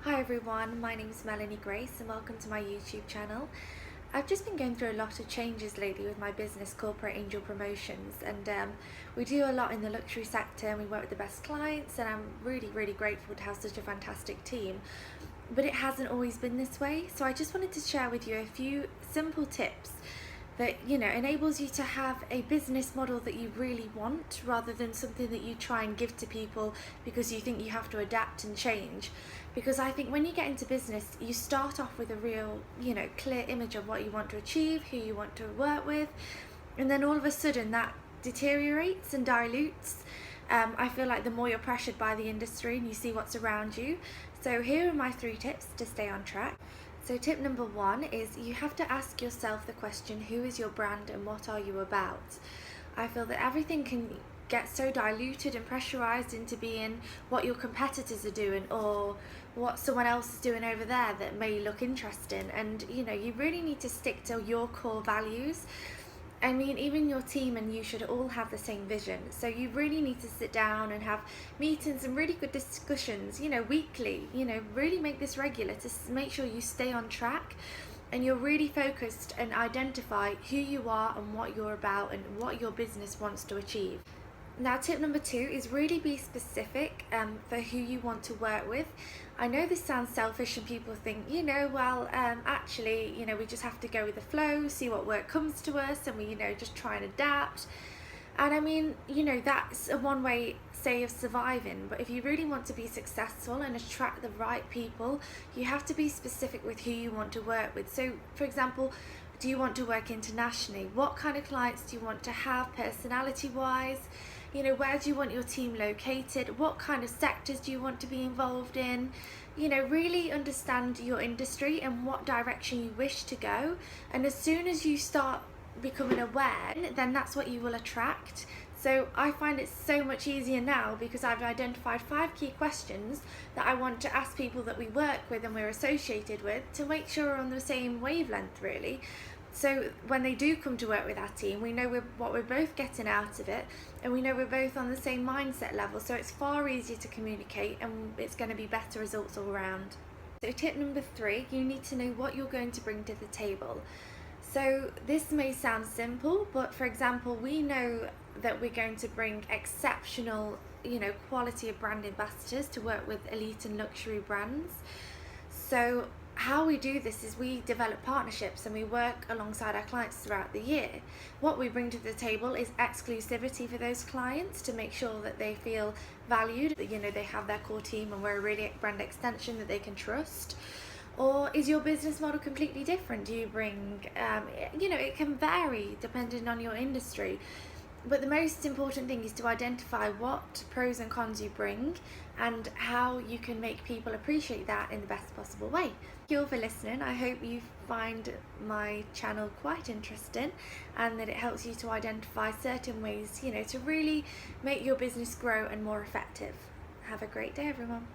Hi everyone, my name is Melanie Grace and welcome to my YouTube channel. I've just been going through a lot of changes lately with my business, Corporate Angel Promotions, and we do a lot in the luxury sector and we work with the best clients, and I'm really grateful to have such a fantastic team. But it hasn't always been this way, so I just wanted to share with you a few simple tips that enables you to have a business model that you really want, rather than something that you try and give to people because you think you have to adapt and change. Because I think when you get into business, you start off with a real clear image of what you want to achieve, who you want to work with, and then all of a sudden that deteriorates and dilutes. I feel like the more you're pressured by the industry and you see what's around you. So here are my 3 tips to stay on track. So tip number 1 is you have to ask yourself the question, who is your brand and what are you about? I feel that everything can get so diluted and pressurized into being what your competitors are doing or what someone else is doing over there that may look interesting, and you really need to stick to your core values. I mean, even your team and you should all have the same vision. So you really need to sit down and have meetings and really good discussions, weekly, really make this regular to make sure you stay on track and you're really focused and identify who you are and what you're about and what your business wants to achieve. Now, tip number 2 is really be specific for who you want to work with. I know this sounds selfish and people think, actually, we just have to go with the flow, see what work comes to us, and we, just try and adapt. And I mean, that's a one way say of surviving, but if you really want to be successful and attract the right people, you have to be specific with who you want to work with. So, for example, do you want to work internationally? What kind of clients do you want to have personality-wise? Where do you want your team located? What kind of sectors do you want to be involved in? Really understand your industry and what direction you wish to go. And as soon as you start becoming aware, then that's what you will attract. So I find it so much easier now because I've identified 5 key questions that I want to ask people that we work with and we're associated with to make sure we're on the same wavelength, really. So when they do come to work with our team, we know what we're both getting out of it, and we know we're both on the same mindset level, so it's far easier to communicate and it's going to be better results all around. So tip number 3, you need to know what you're going to bring to the table. So this may sound simple, but for example, we know that we're going to bring exceptional, quality of brand ambassadors to work with elite and luxury brands. So how we do this is we develop partnerships and we work alongside our clients throughout the year. What we bring to the table is exclusivity for those clients to make sure that they feel valued, that they have their core team and we're a really brand extension that they can trust. Or is your business model completely different? Do you bring, it can vary depending on your industry. But the most important thing is to identify what pros and cons you bring and how you can make people appreciate that in the best possible way. Thank you all for listening. I hope you find my channel quite interesting and that it helps you to identify certain ways, to really make your business grow and more effective. Have a great day, everyone.